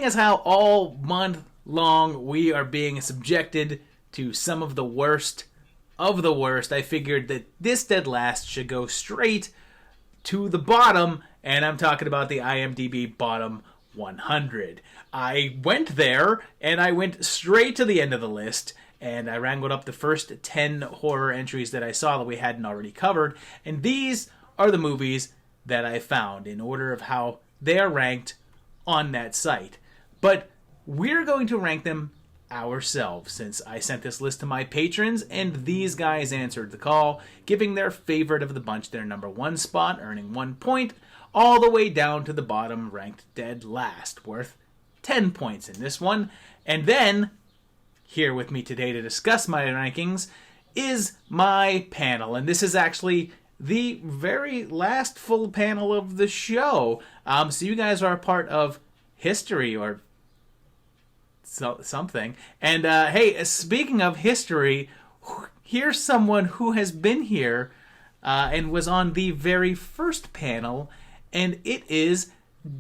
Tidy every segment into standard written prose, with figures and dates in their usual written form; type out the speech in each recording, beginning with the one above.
seeing as how all month long we are being subjected to some of the worst of the worst, I figured that this dead last should go straight to the bottom, and I'm talking about the IMDb bottom 100. I went there, and I went straight to the end of the list, and I wrangled up the first 10 horror entries that I saw that we hadn't already covered, and these are the movies that I found in order of how they are ranked on that site. But we're going to rank them ourselves, since I sent this list to my patrons, and these guys answered the call, giving their favorite of the bunch their number one spot, earning 1 point, all the way down to the bottom, ranked dead last, worth 10 points in this one. And then, here with me today to discuss my rankings is my panel, and this is actually the very last full panel of the show. So you guys are a part of history or something. And hey, speaking of history, here's someone who has been here and was on the very first panel, and it is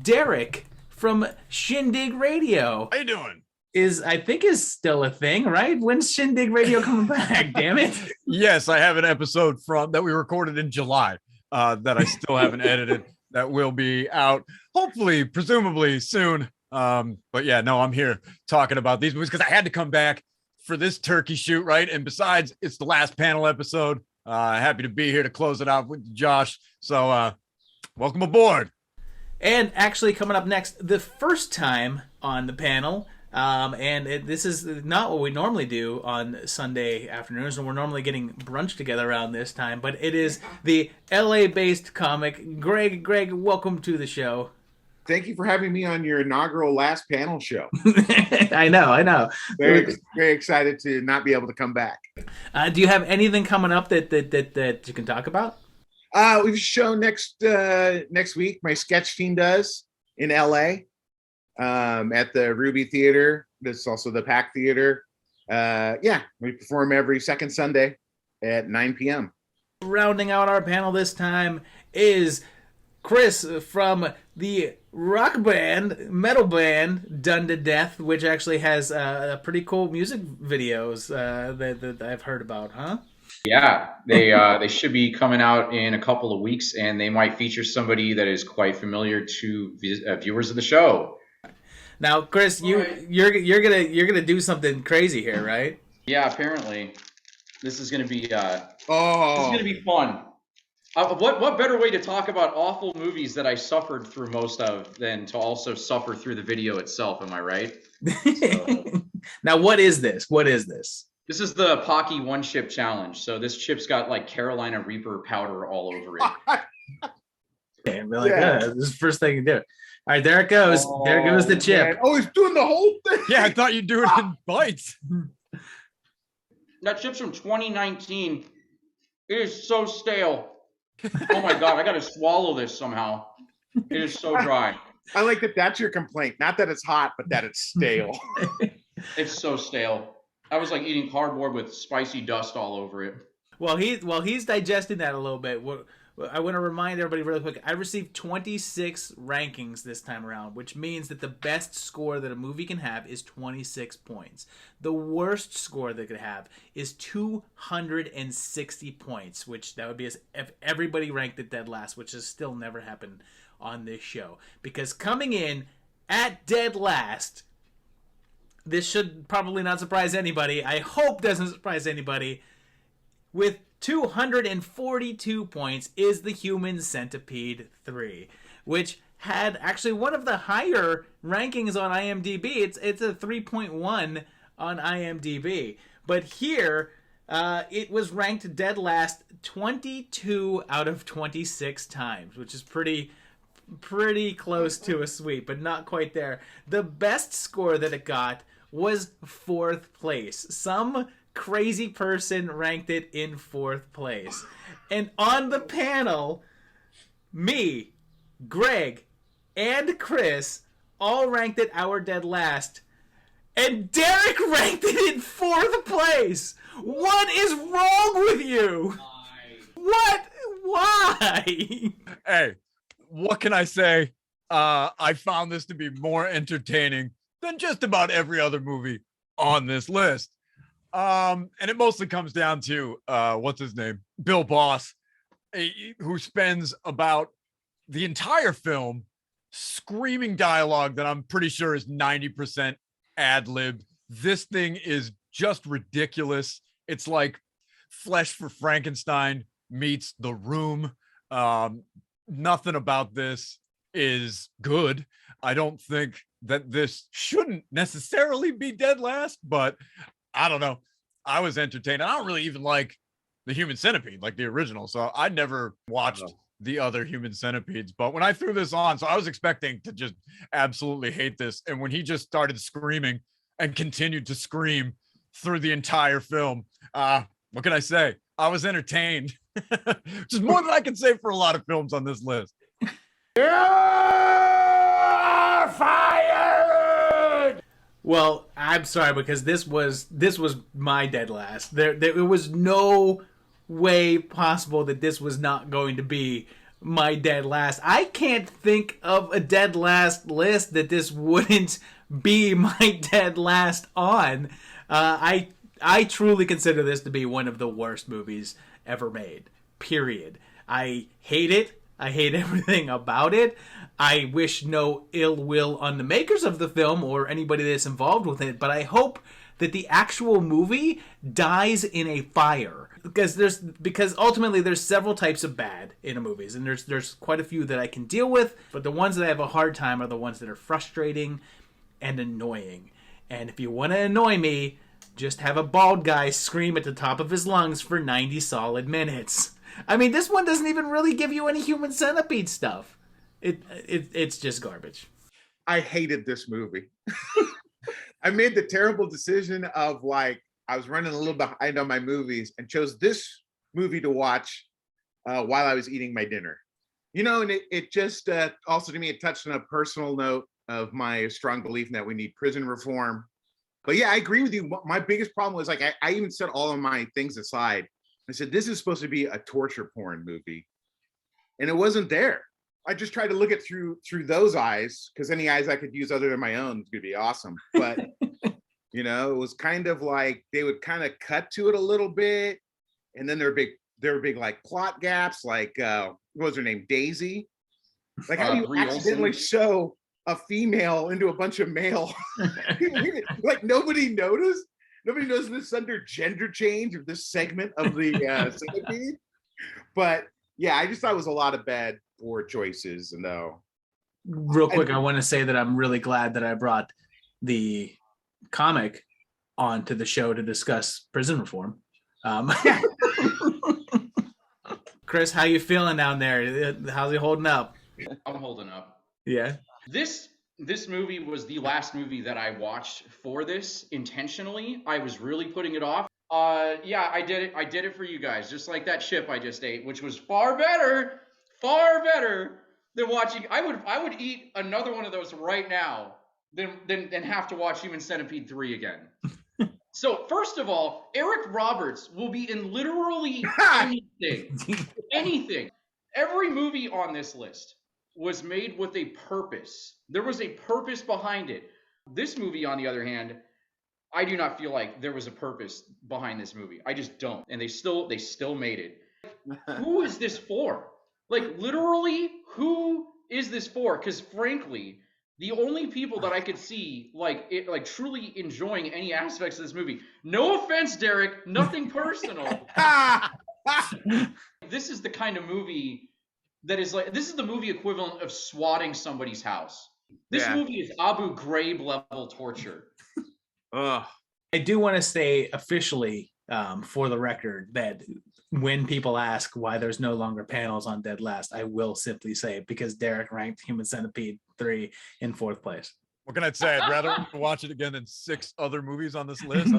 Derek from Shindig Radio. How you doing? I think is still a thing, right? When's Shindig Radio coming back? Damn it! Yes, I have an episode that we recorded in July that I still haven't edited. That will be out, hopefully, presumably soon. But yeah, no, I'm here talking about these movies because I had to come back for this turkey shoot, right? And besides, it's the last panel episode. Happy to be here to close it out with Josh. So welcome aboard. And actually, coming up next, the first time on the panel. This is not what we normally do on Sunday afternoons, and we're normally getting brunch together around this time, but it is the LA-based comic, Greg. Greg, welcome to the show. Thank you for having me on your inaugural last panel show. I know. Very excited to not be able to come back. Do you have anything coming up that you can talk about? We have a show next week. My sketch team does in LA. At the Ruby Theater. That's also the Pack Theater. We perform every second Sunday at 9 p.m. Rounding out our panel this time is Chris from the rock band, metal band, Done to Death, which actually has pretty cool music videos that I've heard about, huh? Yeah, they should be coming out in a couple of weeks, and they might feature somebody that is quite familiar to viewers of the show. Now, Chris, you're gonna do something crazy here, right? Yeah, apparently, this is gonna be fun. What better way to talk about awful movies that I suffered through most of than to also suffer through the video itself? Am I right? So, now, what is this? This is the Pocky One Chip Challenge. So this chip's got like Carolina Reaper powder all over it. Damn, really good. This is the first thing you do. All right, there it goes. There goes the chip. Man. Oh, he's doing the whole thing. Yeah, I thought you'd do it in bites. That chip's from 2019. It is so stale. Oh my God, I got to swallow this somehow. It is so dry. I like that that's your complaint. Not that it's hot, but that it's stale. It's so stale. I was like eating cardboard with spicy dust all over it. Well, he's digesting that a little bit. I want to remind everybody really quick. I received 26 rankings this time around, which means that the best score that a movie can have is 26 points. The worst score they could have is 260 points, which that would be as if everybody ranked it dead last, which has still never happened on this show. Because coming in at dead last, this should probably not surprise anybody. I hope doesn't surprise anybody. With 242 points is The Human Centipede 3, which had actually one of the higher rankings on IMDb. It's a 3.1 on IMDb. But here, it was ranked dead last 22 out of 26 times, which is pretty close to a sweep, but not quite there. The best score that it got was 4th place. Some crazy person ranked it in 4th place. And on the panel, me, Greg, and Chris all ranked it our dead last. And Derek ranked it in 4th place. What is wrong with you? What? Why? Hey, what can I say? I found this to be more entertaining than just about every other movie on this list. And it mostly comes down to what's his name? Bill Boss, who spends about the entire film screaming dialogue that I'm pretty sure is 90% ad-libbed. This thing is just ridiculous. It's like Flesh for Frankenstein meets The Room. Nothing about this is good. I don't think that this shouldn't necessarily be dead last, but I don't know. I was entertained. I don't really even like the Human Centipede, like the original. So I never watched the other Human Centipedes. But when I threw this on, so I was expecting to just absolutely hate this. And when he just started screaming and continued to scream through the entire film, what can I say? I was entertained, which is more than I can say for a lot of films on this list. You're fired. Well, I'm sorry, because this was my dead last. There was no way possible that this was not going to be my dead last. I can't think of a dead last list that this wouldn't be my dead last on. I truly consider this to be one of the worst movies ever made. Period. I hate it. I hate everything about it. I wish no ill will on the makers of the film or anybody that's involved with it, but I hope that the actual movie dies in a fire. Because ultimately there's several types of bad in movies, and there's quite a few that I can deal with, but the ones that I have a hard time are the ones that are frustrating and annoying. And if you want to annoy me, just have a bald guy scream at the top of his lungs for 90 solid minutes. I mean, this one doesn't even really give you any Human Centipede stuff. It's just garbage. I hated this movie. I made the terrible decision of, like, I was running a little behind on my movies and chose this movie to watch while I was eating my dinner. You know, and it just also to me, it touched on a personal note of my strong belief in that we need prison reform. But yeah, I agree with you. My biggest problem was, like, I even set all of my things aside. I said, this is supposed to be a torture porn movie. And it wasn't there. I just tried to look at through those eyes, because any eyes I could use other than my own would be awesome. But, you know, it was kind of like they would kind of cut to it a little bit. And then there were big like plot gaps, like, what was her name? Daisy. Like, how do you accidentally show a female into a bunch of male? Like, nobody noticed. Nobody knows this under gender change of this segment of the Centipede. But yeah, I just thought it was a lot of bad poor choices. And real quick, I want to say that I'm really glad that I brought the comic onto the show to discuss prison reform. Chris, how you feeling down there? How's he holding up? I'm holding up. Yeah. This movie was the last movie that I watched for this intentionally. I was really putting it off. Yeah, I did it. I did it for you guys, just like that chip I just ate, which was far better than watching. I would eat another one of those right now than have to watch Human Centipede 3 again. So first of all, Eric Roberts will be in literally anything. Every movie on this list was made with a purpose. There was a purpose behind it. This movie, on the other hand, I do not feel like there was a purpose behind this movie. I just don't. And they still made it. Who is this for? Like, literally, who is this for? Because frankly, the only people that I could see like truly enjoying any aspects of this movie. No offense, Derek, nothing personal. This is the kind of movie that is like, this is the movie equivalent of swatting somebody's house. This movie is Abu Ghraib level torture. I do want to say officially, for the record, that when people ask why there's no longer panels on Dead Last, I will simply say because Derek ranked Human Centipede 3 in 4th place. What can I say? I'd rather watch it again than 6 other movies on this list.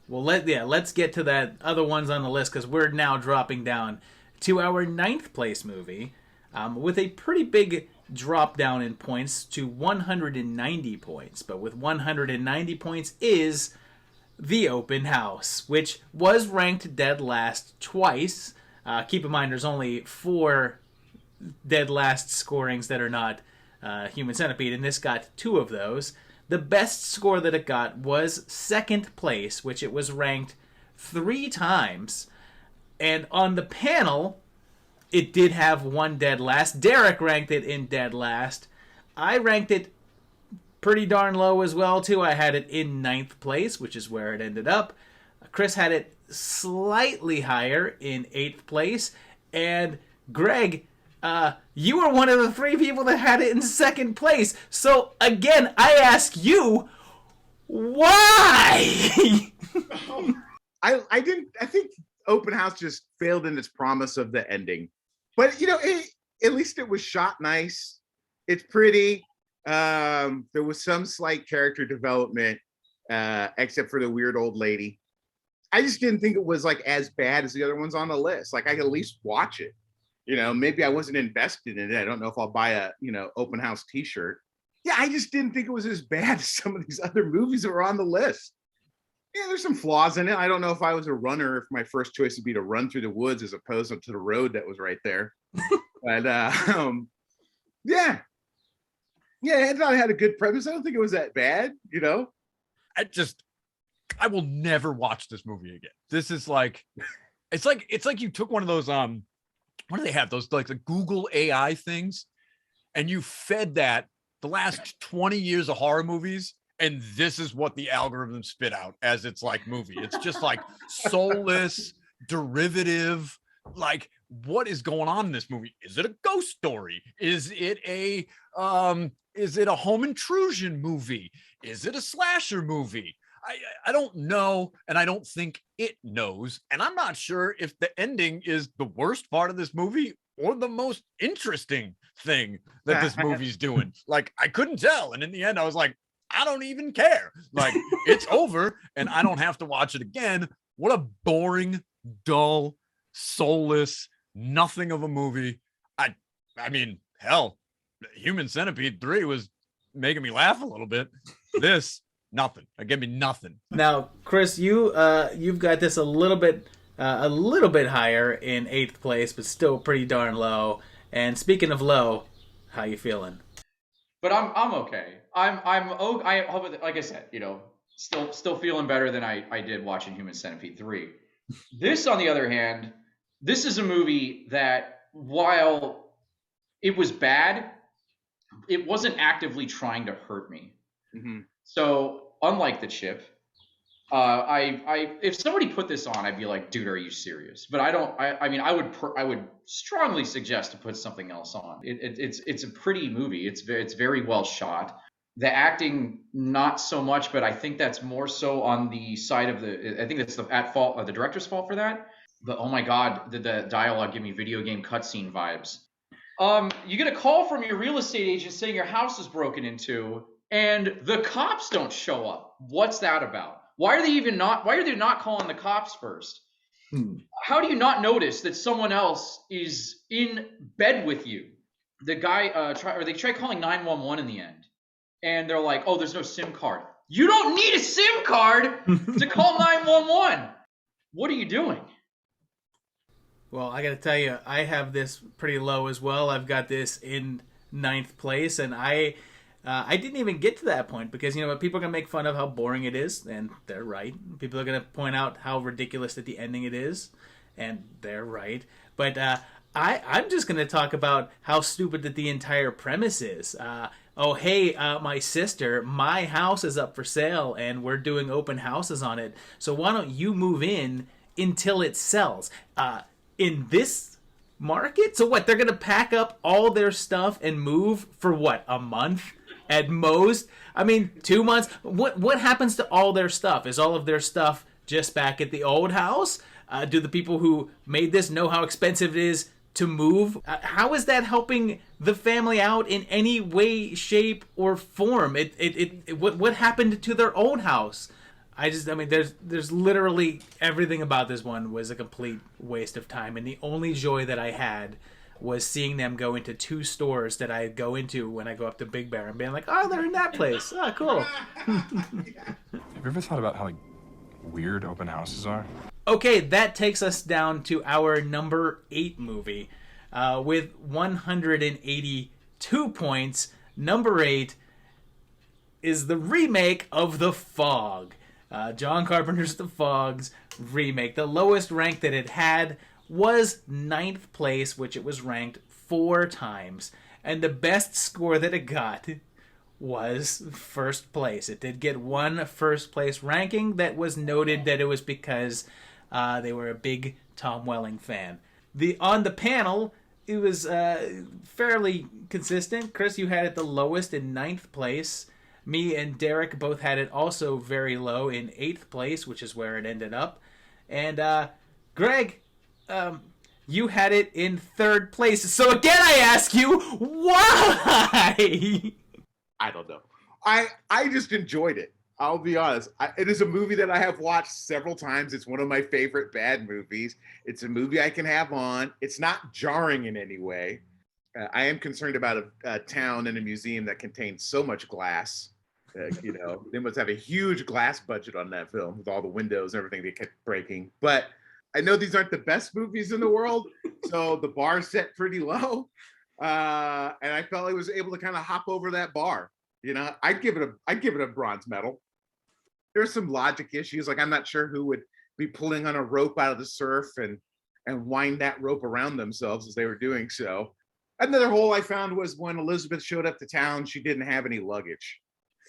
Well, let's get to that other ones on the list, because we're now dropping down to our 9th place movie, with a pretty big drop down in points to 190 points. But with 190 points is The Open House, which was ranked dead last twice. Keep in mind, there's only 4 dead last scorings that are not Human Centipede, and this got 2 of those. The best score that it got was second place, which it was ranked 3 times. And on the panel, it did have 1 dead last. Derek ranked it in dead last. I ranked it pretty darn low as well, too. I had it in 9th place, which is where it ended up. Chris had it slightly higher in 8th place. And Greg, you were one of the 3 people that had it in 2nd place. So, again, I ask you, why? I think Open House just failed in its promise of the ending. But, at least it was shot nice. It's pretty. There was some slight character development, except for the weird old lady. I just didn't think it was like as bad as the other ones on the list. Like I could at least watch it. Maybe I wasn't invested in it. I don't know if I'll buy a, Open House t-shirt. Yeah, I just didn't think it was as bad as some of these other movies that were on the list. Yeah, there's some flaws in it. I don't know if I was a runner, if my first choice would be to run through the woods as opposed to the road that was right there. But yeah. Yeah, I thought it had a good premise. I don't think it was that bad, I will never watch this movie again. This is like, it's like you took one of those, what do they have? Those like the Google AI things, and you fed that the last 20 years of horror movies, and this is what the algorithm spit out as its like movie. It's just like soulless, derivative. Like, what is going on in this movie? Is it a ghost story? Is it a home intrusion movie? Is it a slasher movie? I don't know, and I don't think it knows, and I'm not sure if the ending is the worst part of this movie or the most interesting thing that this movie's doing. Like, I couldn't tell, and in the end, I was like, I don't even care. Like, it's over, and I don't have to watch it again. What a boring, dull, soulless, nothing of a movie. I mean, hell, Human Centipede 3 was making me laugh a little bit. This, nothing. Give me nothing. Now, Chris, you've got this a little bit higher in 8th place, but still pretty darn low. And speaking of low, how you feeling? But I'm okay. Like I said, still feeling better than I did watching Human Centipede 3. This, on the other hand, this is a movie that, while it was bad, it wasn't actively trying to hurt me. Mm-hmm. So, unlike The Chip, if somebody put this on, I'd be like, dude, are you serious? But I don't. I would strongly suggest to put something else on. It's a pretty movie. It's very well shot. The acting, not so much, but I think that's more so on the side of I think that's the director's fault for that. But oh my God, did the dialogue give me video game cutscene vibes? You get a call from your real estate agent saying your house is broken into, and the cops don't show up. What's that about? Why are they not calling the cops first? How do you not notice that someone else is in bed with you? The guy they try calling 911 in the end, and they're like, "Oh, there's no SIM card." You don't need a SIM card to call 911. What are you doing? Well, I got to tell you, I have this pretty low as well. I've got this in 9th place, and I didn't even get to that point because, people are going to make fun of how boring it is, and they're right. People are going to point out how ridiculous at the ending it is, and they're right. But I'm just going to talk about how stupid that the entire premise is. My sister, my house is up for sale, and we're doing open houses on it, so why don't you move in until it sells? In this market? So what, they're going to pack up all their stuff and move for what, a month at most? I mean, 2 months? What happens to all their stuff? Is all of their stuff just back at the old house? Do the people who made this know how expensive it is to move? How is that helping the family out in any way, shape, or form? What happened to their old house? There's literally everything about this one was a complete waste of time, and the only joy that I had was seeing them go into 2 stores that I go into when I go up to Big Bear and being like, oh, they're in that place. Oh, cool. Have you ever thought about how weird open houses are? Okay, that takes us down to our number 8 movie. With 182 points, number 8 is the remake of The Fog. John Carpenter's The Fog's remake. The lowest rank that it had was 9th place, which it was ranked 4 times. And the best score that it got was 1st place. It did get one 1st place ranking that was noted that it was because they were a big Tom Welling fan. On the panel, it was fairly consistent. Chris, you had it the lowest in 9th place. Me and Derek both had it also very low in 8th place, which is where it ended up. And Greg, you had it in 3rd place. So again, I ask you, why? I don't know. I just enjoyed it. I'll be honest. It is a movie that I have watched several times. It's one of my favorite bad movies. It's a movie I can have on. It's not jarring in any way. I am concerned about a town and a museum that contains so much glass. They must have a huge glass budget on that film with all the windows and everything they kept breaking. But I know these aren't the best movies in the world, so the bar's set pretty low. And I felt I was able to kind of hop over that bar. I'd give it a bronze medal. There's some logic issues, like I'm not sure who would be pulling on a rope out of the surf and wind that rope around themselves as they were doing so. Another hole I found was when Elizabeth showed up to town, she didn't have any luggage.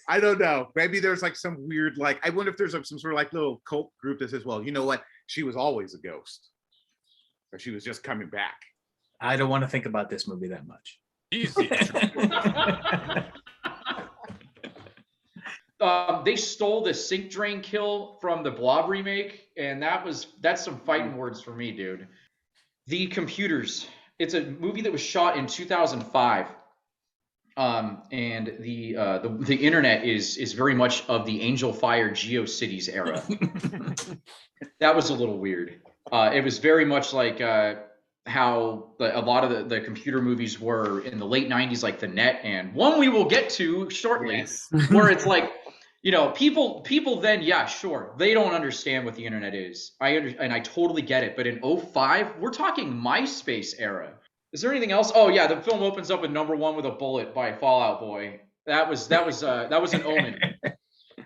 I don't know. Maybe there's like some weird, I wonder if there's some sort of like little cult group that says, well, you know what? She was always a ghost. Or she was just coming back. I don't want to think about this movie that much. Easy. They stole the sink drain kill from the Blob remake, and that's some fighting words for me, dude. The Computers. It's a movie that was shot in 2005. And the internet is very much of the Angel Fire GeoCities era. That was a little weird. It was very much like how a lot of the computer movies were in the late 90s, like The Net, and one we will get to shortly, yes. Where it's like, people then, yeah, sure, they don't understand what the internet is. And I totally get it. But in 2005, we're talking MySpace era. Is there anything else? Oh yeah, the film opens up with Number One with a Bullet by Fall Out Boy. That was an omen.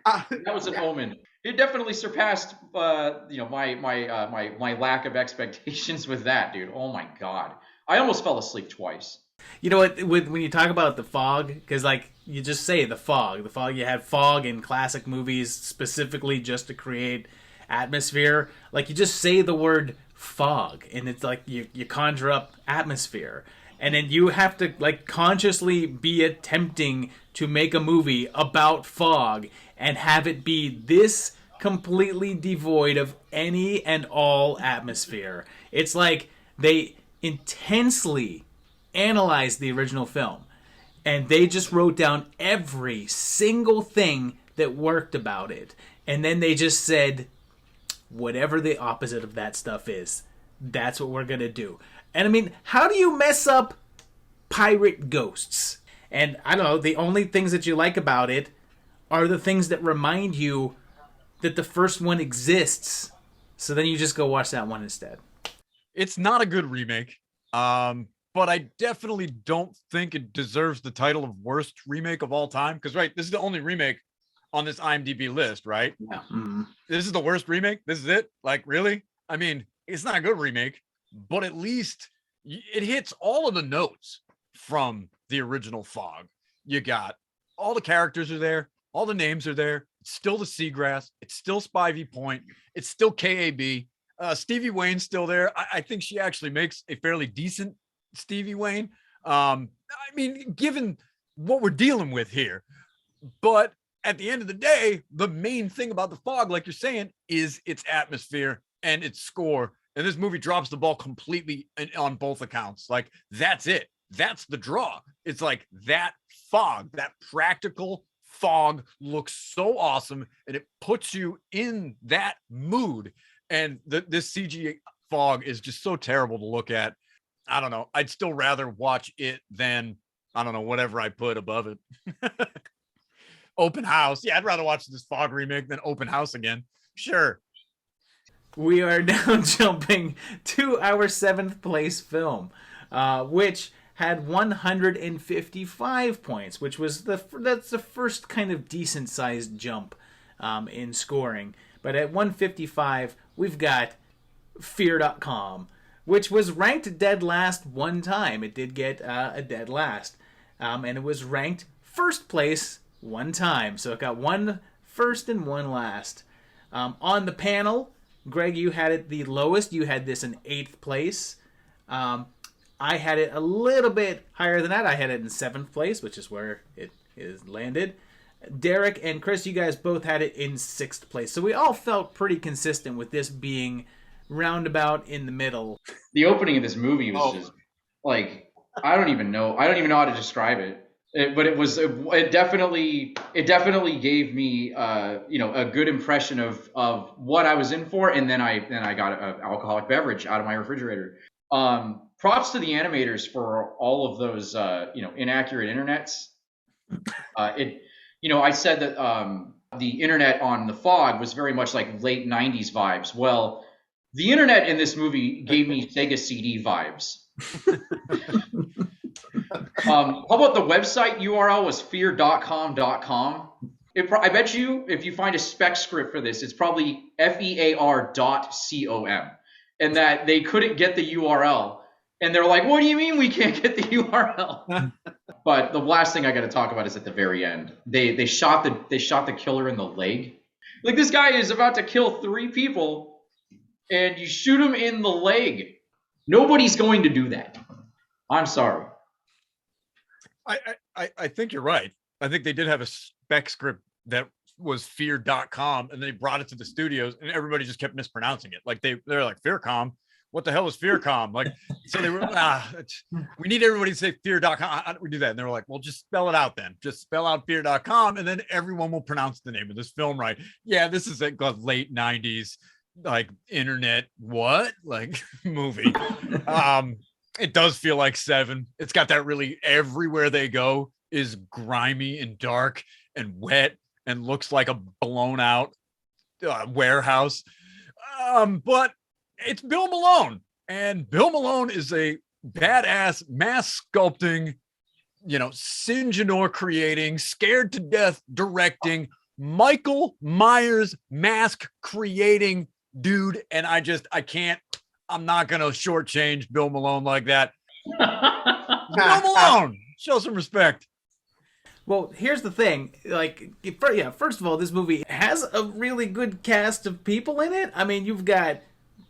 That was an omen. It definitely surpassed my lack of expectations with that, dude. Oh my god, I almost fell asleep twice. You know what? When you talk about The Fog, because you just say The Fog. You had fog in classic movies specifically just to create atmosphere. You just say the word fog and it's like you conjure up atmosphere, and then you have to consciously be attempting to make a movie about fog and have it be this completely devoid of any and all atmosphere. It's like they intensely analyzed the original film and they just wrote down every single thing that worked about it, and then they just said, whatever the opposite of that stuff is, that's what we're going to do. And I mean, how do you mess up pirate ghosts? And I don't know, the only things that you like about it are the things that remind you that the first one exists. So then you just go watch that one instead. It's not a good remake. But I definitely don't think it deserves the title of worst remake of all time. Because, right, this is the only remake on this IMDb list, right? Yeah. Mm-hmm. This is the worst remake? This is it? Really? I mean, it's not a good remake, but at least it hits all of the notes from the original Fog. You got all the characters are there, all the names are there. It's still the Seagrass. It's still Spivey Point. It's still KAB. Stevie Wayne's still there. I think she actually makes a fairly decent Stevie Wayne. I mean, given what we're dealing with here, but at the end of the day, the main thing about The Fog, like you're saying, is its atmosphere and its score. And this movie drops the ball completely on both accounts. That's it. That's the draw. It's like that fog, that practical fog looks so awesome, and it puts you in that mood. And this CG fog is just so terrible to look at. I don't know. I'd still rather watch it than, I don't know, whatever I put above it. Open House. Yeah, I'd rather watch this Fog remake than Open House again. Sure. we are now jumping to our 7th place film, which had 155 points, which was that's the first kind of decent sized jump in scoring. But at 155, we've got Fear.com, which was ranked dead last one time. It did get a dead last, and it was ranked first place one time. So it got one first and one last. On the panel, Greg, you had it the lowest. You had this in 8th place. I had it a little bit higher than that. I had it in 7th place, which is where it is landed. Derek and Chris, you guys both had it in 6th place. So we all felt pretty consistent with this being roundabout in the middle. The opening of this movie was just like, I don't even know how to describe it. But it definitely gave me a good impression of what I was in for, and then I got an alcoholic beverage out of my refrigerator. Props to the animators for all of those inaccurate internets. I said that the internet on The Fog was very much like late 90s vibes. Well, the internet in this movie gave me Sega CD vibes. How about the website URL was fear.com.com? I bet you if you find a spec script for this, it's probably fear.com. And that they couldn't get the URL. And they're like, what do you mean we can't get the URL? But the last thing I got to talk about is at the very end. They shot the killer in the leg. Like, this guy is about to kill 3 people, and you shoot him in the leg. Nobody's going to do that. I'm sorry. I think you're right. I think they did have a spec script that was fear.com, and they brought it to the studios, and everybody just kept mispronouncing it. Like they're like, Fearcom? What the hell is Fearcom? Like, so they were, we need everybody to say fear.com. How do we do that? And they were like, well, just spell it out then. Just spell out fear.com, and then everyone will pronounce the name of this film right. Yeah, this is a late 90s, like, internet, movie. It does feel like 7. It's got that really everywhere they go is grimy and dark and wet and looks like a blown out warehouse. But it's Bill Malone, and Bill Malone is a badass mask sculpting, Sinjanor creating, scared to death directing, Michael Myers mask creating dude. And I'm not going to shortchange Bill Malone like that. Bill Malone, show some respect. Well, here's the thing. First of all, this movie has a really good cast of people in it. I mean, you've got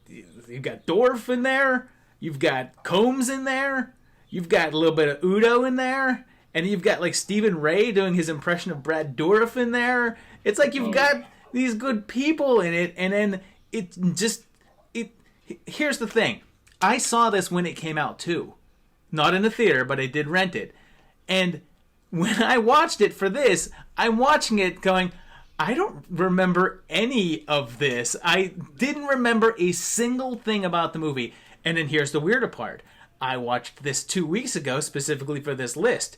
Dorff in there, you've got Combs in there, you've got a little bit of Udo in there, and you've got like Stephen Ray doing his impression of Brad Dourif in there. It's like you've got these good people in it, and then here's the thing. I saw this when it came out too. Not in a theater, but I did rent it. And when I watched it for this, I'm watching it going, I don't remember any of this. I didn't remember a single thing about the movie. And then here's the weirder part. I watched this 2 weeks ago specifically for this list.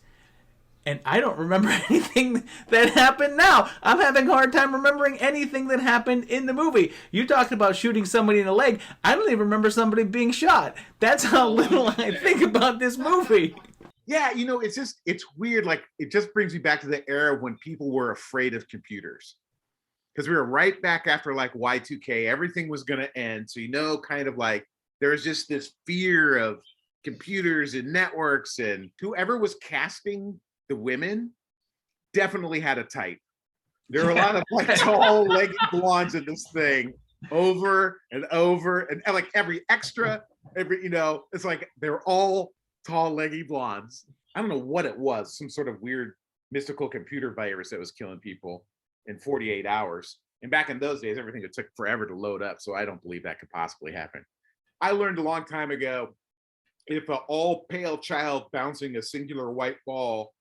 And I don't remember anything that happened now. I'm having a hard time remembering anything that happened in the movie. You talked about shooting somebody in the leg. I don't even remember somebody being shot. That's how little I think about this movie. Yeah, it's weird. Like, it just brings me back to the era when people were afraid of computers. Because we were right back after like Y2K. Everything was going to end. So, kind of like there was just this fear of computers and networks, and whoever was casting the women definitely had a type. There were a lot of like tall, leggy blondes in this thing over and over. And like every extra, it's like they were all tall, leggy blondes. I don't know what it was, some sort of weird mystical computer virus that was killing people in 48 hours. And back in those days, everything took forever to load up. So I don't believe that could possibly happen. I learned a long time ago, if an all pale child bouncing a singular white ball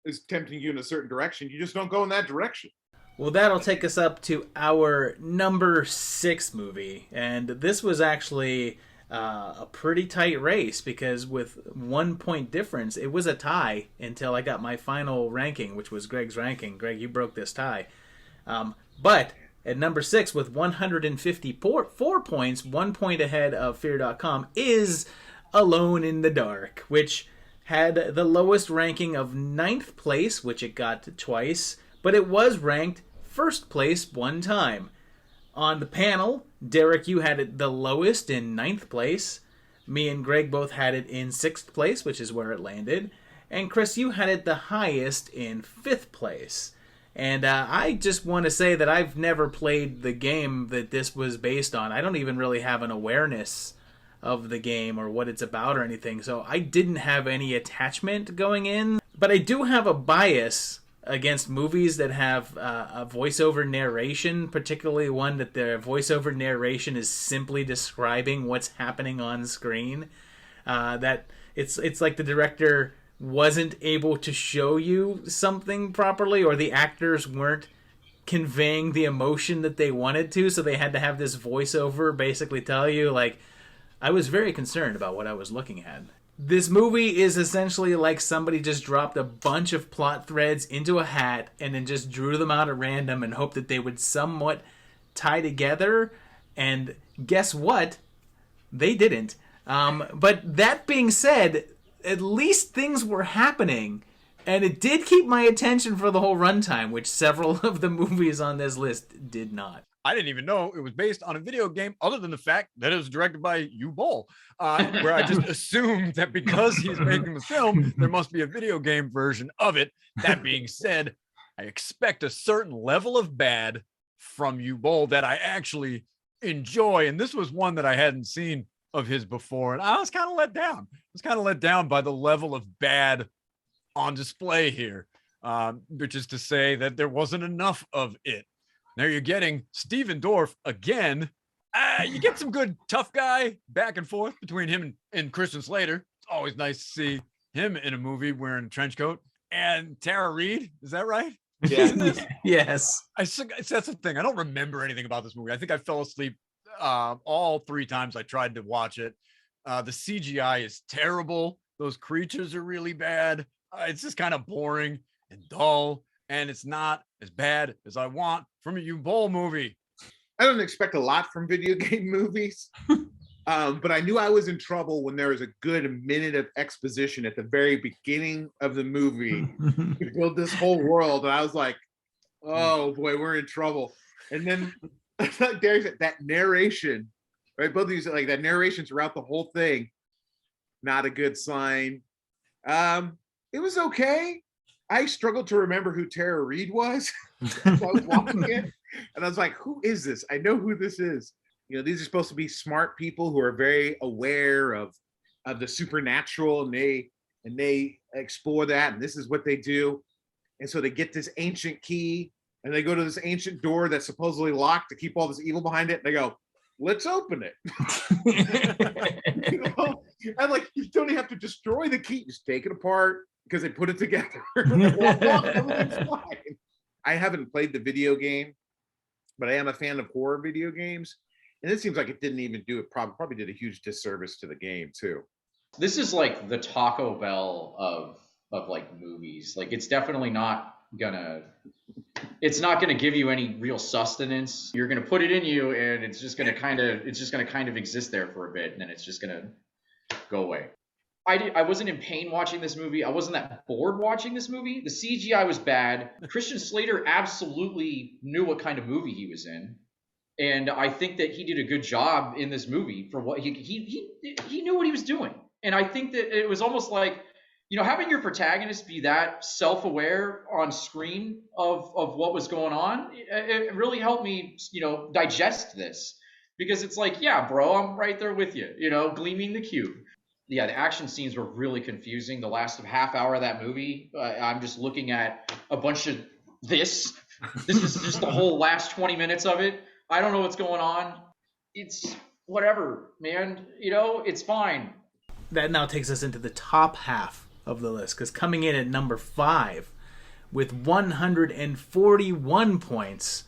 is tempting you in a certain direction, you just don't go in that direction. Well, that'll take us up to our number 6 movie. And this was actually a pretty tight race, because with 1 point difference, it was a tie until I got my final ranking, which was Greg's ranking. Greg, you broke this tie. But At number 6 with 154 points, 1 point ahead of Fear.com, is Alone in the Dark, which had the lowest ranking of 9th place, which it got twice, but it was ranked 1st place one time. On the panel, Derek, you had it the lowest in 9th place. Me and Greg both had it in 6th place, which is where it landed. And Chris, you had it the highest in 5th place. And I just want to say that I've never played the game that this was based on. I don't even really have an awareness of the game or what it's about or anything. So I didn't have any attachment going in. But I do have a bias against movies that have a voiceover narration, particularly one that the voiceover narration is simply describing what's happening on screen. That it's like the director wasn't able to show you something properly, or the actors weren't conveying the emotion that they wanted to, so they had to have this voiceover basically tell you, like, I was very concerned about what I was looking at. This movie is essentially like somebody just dropped a bunch of plot threads into a hat and then just drew them out at random and hoped that they would somewhat tie together. And guess what? They didn't. But that being said, at least things were happening. And it did keep my attention for the whole runtime, which several of the movies on this list did not. I didn't even know it was based on a video game, other than the fact that it was directed by Uwe Boll, where I just assumed that because he's making the film, there must be a video game version of it. That being said, I expect a certain level of bad from Uwe Boll that I actually enjoy. And this was one that I hadn't seen of his before, and I was kind of let down. I was kind of let down by the level of bad on display here, which is to say that there wasn't enough of it. Now you're getting Steven Dorff again. You get some good tough guy back and forth between him and Christian Slater. It's always nice to see him in a movie wearing a trench coat. And Tara Reid, is that right? Yeah. Yes. That's the thing. I don't remember anything about this movie. I think I fell asleep all 3 times I tried to watch it. The CGI is terrible. Those creatures are really bad. It's just kind of boring and dull. And it's not as bad as I want from a Uwe Boll movie. I don't expect a lot from video game movies, but I knew I was in trouble when there was a good minute of exposition at the very beginning of the movie to build this whole world. And I was like, oh boy, we're in trouble. And then like Derek said, that narration, right? Both of these, like that narration throughout the whole thing, not a good sign. It was okay. I struggled to remember who Tara Reid was as I was watching it. And I was like, who is this? I know who this is. You know, these are supposed to be smart people who are very aware of the supernatural, and they explore that, and this is what they do. And so they get this ancient key, and they go to this ancient door that's supposedly locked to keep all this evil behind it. And they go, let's open it. You know? And like, you don't even have to destroy the key, just take it apart, because they put it together. I haven't played the video game, but I am a fan of horror video games. And it seems like it didn't even do it. Probably did a huge disservice to the game too. This is like the Taco Bell of like movies. Like it's definitely not gonna give you any real sustenance. You're gonna put it in you, and it's just gonna kind of exist there for a bit, and then it's just gonna go away. I wasn't in pain watching this movie. I wasn't that bored watching this movie. The CGI was bad. Christian Slater absolutely knew what kind of movie he was in. And I think that he did a good job in this movie for what he knew what he was doing. And I think that it was almost like, you know, having your protagonist be that self-aware on screen of what was going on, it really helped me, you know, digest this. Because it's like, yeah, bro, I'm right there with you, you know, gleaming the cube. Yeah, the action scenes were really confusing. The last half hour of that movie, I'm just looking at a bunch of this. This is just the whole last 20 minutes of it. I don't know what's going on. It's whatever, man. You know, it's fine. That now takes us into the top half of the list, because coming in at number 5 with 141 points,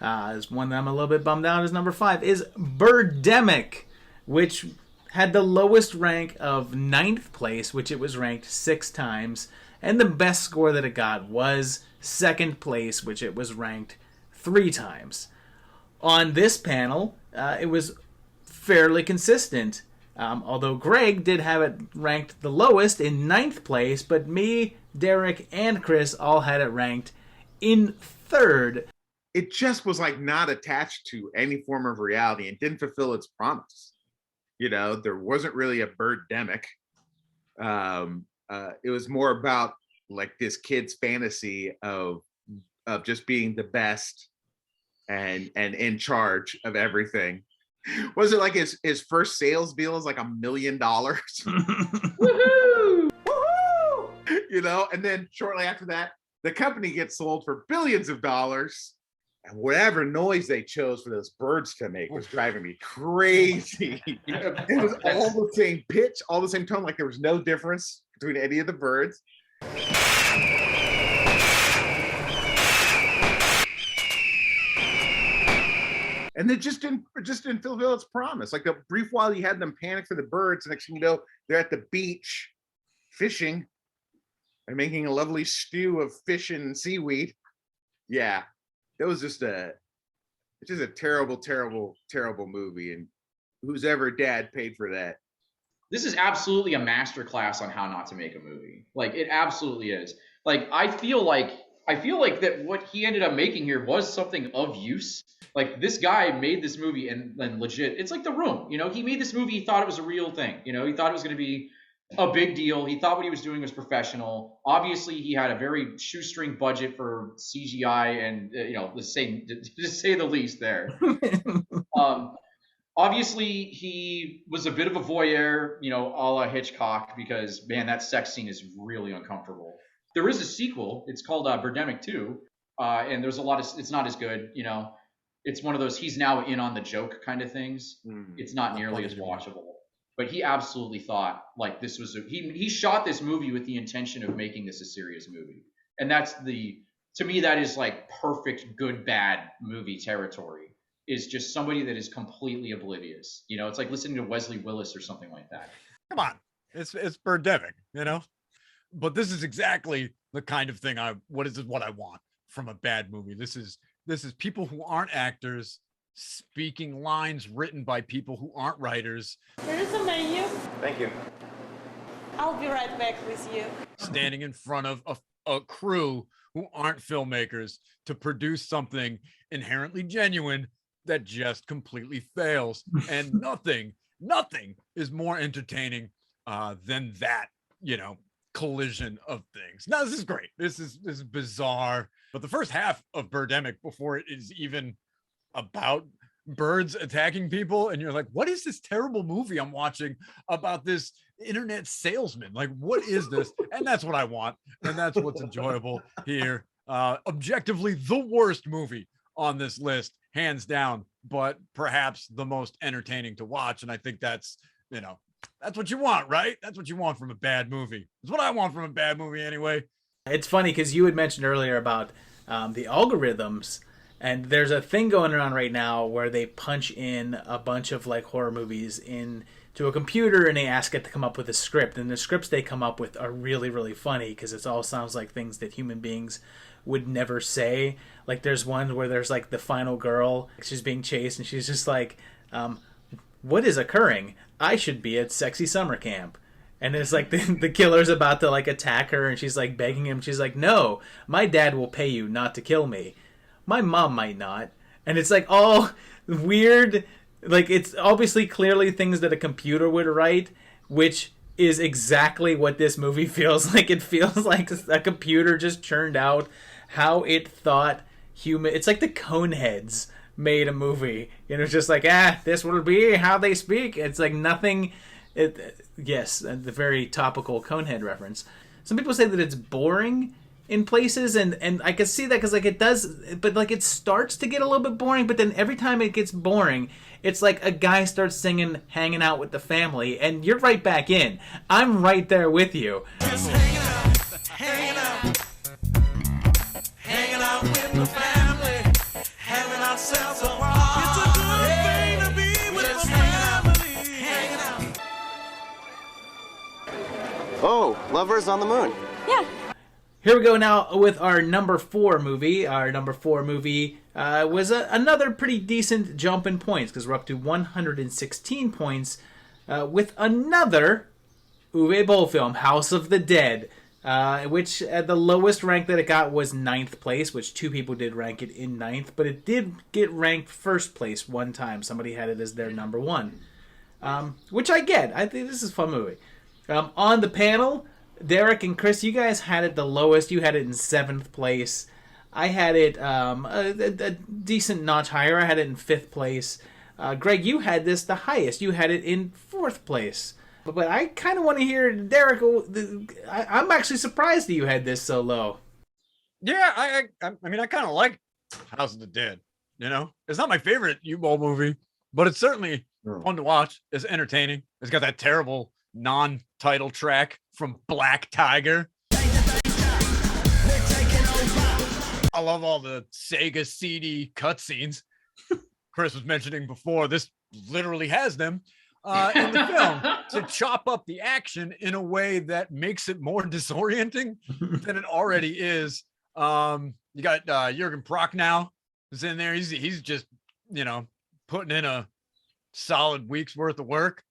is one that I'm a little bit bummed out is number 5, is Birdemic, which had the lowest rank of 9th place, which it was ranked 6 times, and the best score that it got was 2nd place, which it was ranked 3 times. on this panel, it was fairly consistent. Although Greg did have it ranked the lowest in 9th place, but me, Derek, and Chris all had it ranked in 3rd. It just was like not attached to any form of reality and didn't fulfill its promise. You know, there wasn't really a birdemic. It was more about like this kid's fantasy of just being the best and in charge of everything. Was it like his first sales deal is like $1 million? Woohoo! Woohoo! You know, and then shortly after that, the company gets sold for billions of dollars. And whatever noise they chose for those birds to make was driving me crazy. It was all the same pitch, all the same tone, like there was no difference between any of the birds. And it just didn't fulfill its promise. Like the brief while you had them panic for the birds, next thing you know, they're at the beach fishing and making a lovely stew of fish and seaweed. Yeah, it was just a terrible, terrible, terrible movie. And whose ever dad paid for that? This is absolutely a masterclass on how not to make a movie. Like, it absolutely is. Like, I feel like that what he ended up making here was something of use. Like, this guy made this movie and legit, it's like The Room, you know, he made this movie, he thought it was a real thing, you know, he thought it was going to be a big deal. He thought what he was doing was professional. Obviously, he had a very shoestring budget for CGI and, you know, to say the least there. Obviously, he was a bit of a voyeur, you know, a la Hitchcock, because, man, that sex scene is really uncomfortable. There is a sequel. It's called Birdemic 2, and there's a lot of – it's not as good, you know. It's one of those he's now in on the joke kind of things. It's not nearly as watchable. But he absolutely thought, like, this was – he shot this movie with the intention of making this a serious movie. And that's to me, that is, like, perfect good, bad movie territory. Is just somebody that is completely oblivious. You know, it's like listening to Wesley Willis or something like that. Come on, it's Birdemic, you know. But this is exactly the kind of thing what I want from a bad movie. This is people who aren't actors speaking lines written by people who aren't writers. Here is a menu. Thank you. I'll be right back with you. Standing in front of a crew who aren't filmmakers to produce something inherently genuine that just completely fails. And nothing is more entertaining than that, you know, collision of things. Now, this is great. This is bizarre. But the first half of Birdemic, before it is even about birds attacking people, and you're like, what is this terrible movie I'm watching about this internet salesman? Like, what is this? And that's what I want. And that's what's enjoyable here. Objectively, the worst movie on this list, hands down, but perhaps the most entertaining to watch. And I think that's, you know, that's what you want, right? That's what you want from a bad movie. It's what I want from a bad movie anyway. It's funny because you had mentioned earlier about the algorithms, and there's a thing going around right now where they punch in a bunch of like horror movies into a computer and they ask it to come up with a script. And the scripts they come up with are really, really funny because it all sounds like things that human beings would never say. Like there's one where there's like the final girl, she's being chased and she's just like, what is occurring? I should be at sexy summer camp. And it's like the killer's about to like attack her and she's like begging him. She's like, no, my dad will pay you not to kill me. My mom might not. And it's like all weird. Like it's obviously clearly things that a computer would write, which is exactly what this movie feels like. It feels like a computer just churned out how it thought human. It's like the Coneheads made a movie. You know, it's just like, this will be how they speak. It's like nothing. Yes, the very topical Conehead reference. Some people say that it's boring in places, and I can see that because like it does, but like it starts to get a little bit boring. But then every time it gets boring, it's like a guy starts singing "Hanging Out with the Family," and you're right back in. I'm right there with you. Just hanging out with the family, having ourselves a ball. It's a good thing to be with the family. Hanging out. Oh, lovers on the moon. Yeah. Here we go now with our number 4 movie. Our number 4 movie was another pretty decent jump in points because we're up to 116 points with another Uwe Boll film, House of the Dead, which the lowest rank that it got was 9th place, which 2 people did rank it in 9th, but it did get ranked 1st place one time. Somebody had it as their number 1, which I get. I think this is a fun movie. On the panel, Derek and Chris, you guys had it the lowest. You had it in 7th place. I had it a decent notch higher. I had it in 5th place. Greg, you had this the highest. You had it in 4th place. But I kind of want to hear, Derek, I'm actually surprised that you had this so low. Yeah, I mean, I kind of like House of the Dead. You know, it's not my favorite U-Bowl movie, but it's certainly fun to watch. It's entertaining. It's got that terrible non-title track from Black Tiger. I love all the Sega CD cutscenes. Chris was mentioning before, this literally has them in the film to chop up the action in a way that makes it more disorienting than it already is. You got Jürgen Prochnow is in there. He's just, you know, putting in a solid week's worth of work,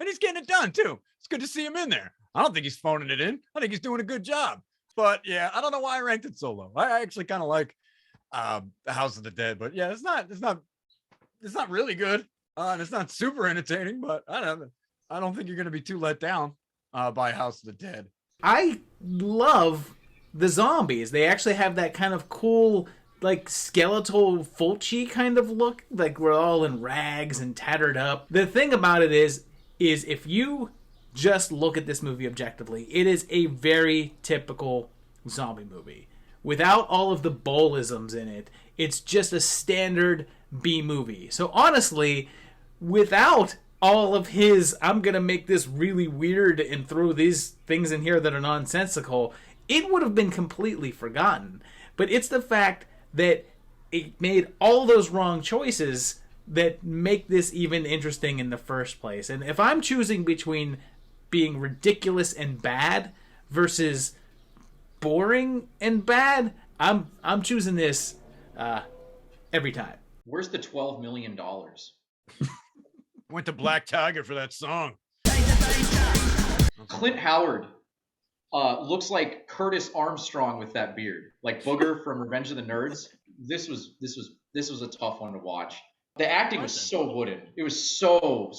and he's getting it done too. It's good to see him in there. I don't think he's phoning it in. I think he's doing a good job. But yeah, I don't know why I ranked it so low. I actually kind of like the House of the Dead, but yeah, it's not really good, and it's not super entertaining. But I don't think you're going to be too let down by House of the Dead. I love the zombies. They actually have that kind of cool, like, skeletal Fulci kind of look. Like, we're all in rags and tattered up. The thing about it is if you just look at this movie objectively, it is a very typical zombie movie. Without all of the Bollisms in it, it's just a standard B movie. So honestly, without all of his, I'm going to make this really weird and throw these things in here that are nonsensical, it would have been completely forgotten. But it's the fact that it made all those wrong choices that make this even interesting in the first place. And if I'm choosing between being ridiculous and bad versus boring and bad, I'm choosing this every time. Where's the $12 million? Went to Black Tiger for that song. Clint Howard looks like Curtis Armstrong with that beard, like Booger from Revenge of the Nerds. This was a tough one to watch. The acting was so wooden. It was so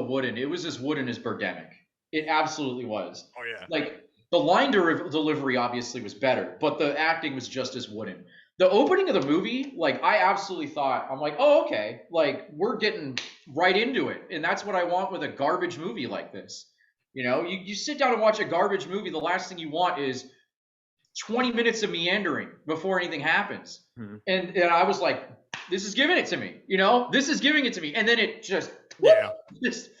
wooden. It was as wooden as Birdemic. It absolutely was. Oh yeah. Like the line delivery obviously was better, but the acting was just as wooden. The opening of the movie, like, I absolutely thought, I'm like, oh, okay, like, we're getting right into it. And that's what I want with a garbage movie like this. You know, you sit down and watch a garbage movie, the last thing you want is 20 minutes of meandering before anything happens. Mm-hmm. And I was like, this is giving it to me, you know? This is giving it to me. And then it just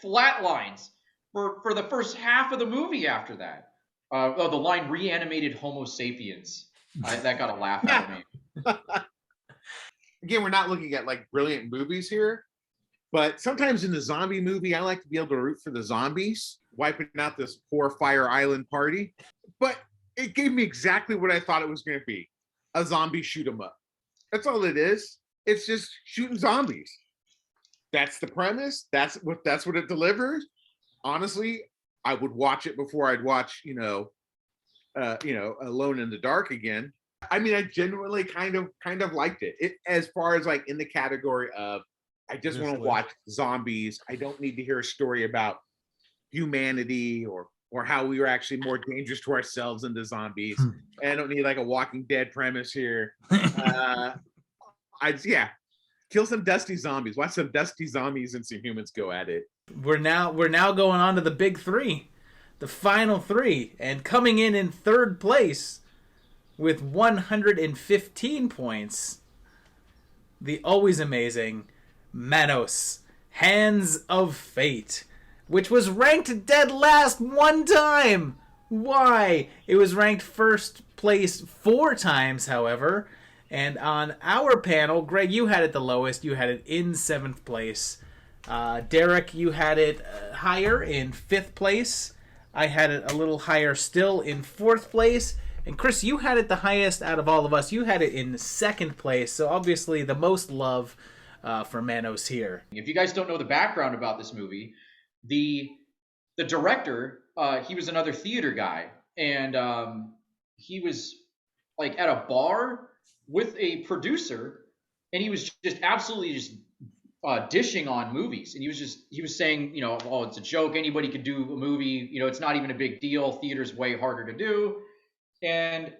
flatlines for the first half of the movie after that. The line reanimated Homo sapiens. That got a laugh out of me. Again, we're not looking at like brilliant movies here, but sometimes in the zombie movie, I like to be able to root for the zombies wiping out this poor Fire Island party. But it gave me exactly what I thought it was going to be: a zombie shoot 'em up. That's all it is. It's just shooting zombies. That's the premise. That's what it delivers. Honestly, I would watch it before I'd watch, Alone in the Dark again. I mean, I genuinely kind of liked it. As far as like in the category of, I just want to watch zombies. I don't need to hear a story about humanity or how we were actually more dangerous to ourselves than the zombies. And I don't need like a Walking Dead premise here. Kill some dusty zombies. Watch some dusty zombies and some humans go at it. We're now going on to the big three, the final three, and coming in third place with 115 points, the always amazing Manos, Hands of Fate, which was ranked dead last one time. Why? It was ranked first place 4 times, however. And on our panel, Greg, you had it the lowest. You had it in 7th place. Derek, you had it higher in 5th place. I had it a little higher still in 4th place. And Chris, you had it the highest out of all of us. You had it in second place, so obviously the most love for Manos here. If you guys don't know the background about this movie, the director, he was another theater guy, and he was like at a bar with a producer, and he was just absolutely just dishing on movies. And he was saying, oh, it's a joke. Anybody could do a movie. It's not even a big deal. Theater's way harder to do. And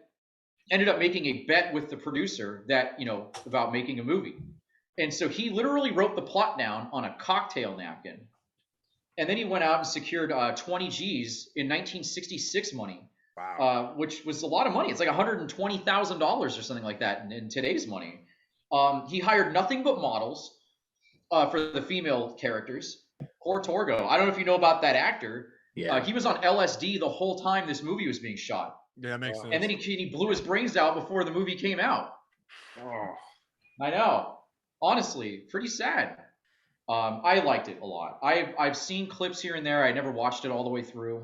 ended up making a bet with the producer that, about making a movie. And so he literally wrote the plot down on a cocktail napkin. And then he went out and secured 20 G's in 1966 money. Wow. Which was a lot of money. It's like $120,000 or something like that in today's money. He hired nothing but models for the female characters. Poor Torgo. I don't know if you know about that actor. Yeah. He was on LSD the whole time this movie was being shot. Yeah, that makes sense. And then he blew his brains out before the movie came out. Oh. I know. Honestly, pretty sad. I liked it a lot. I've seen clips here and there. I never watched it all the way through.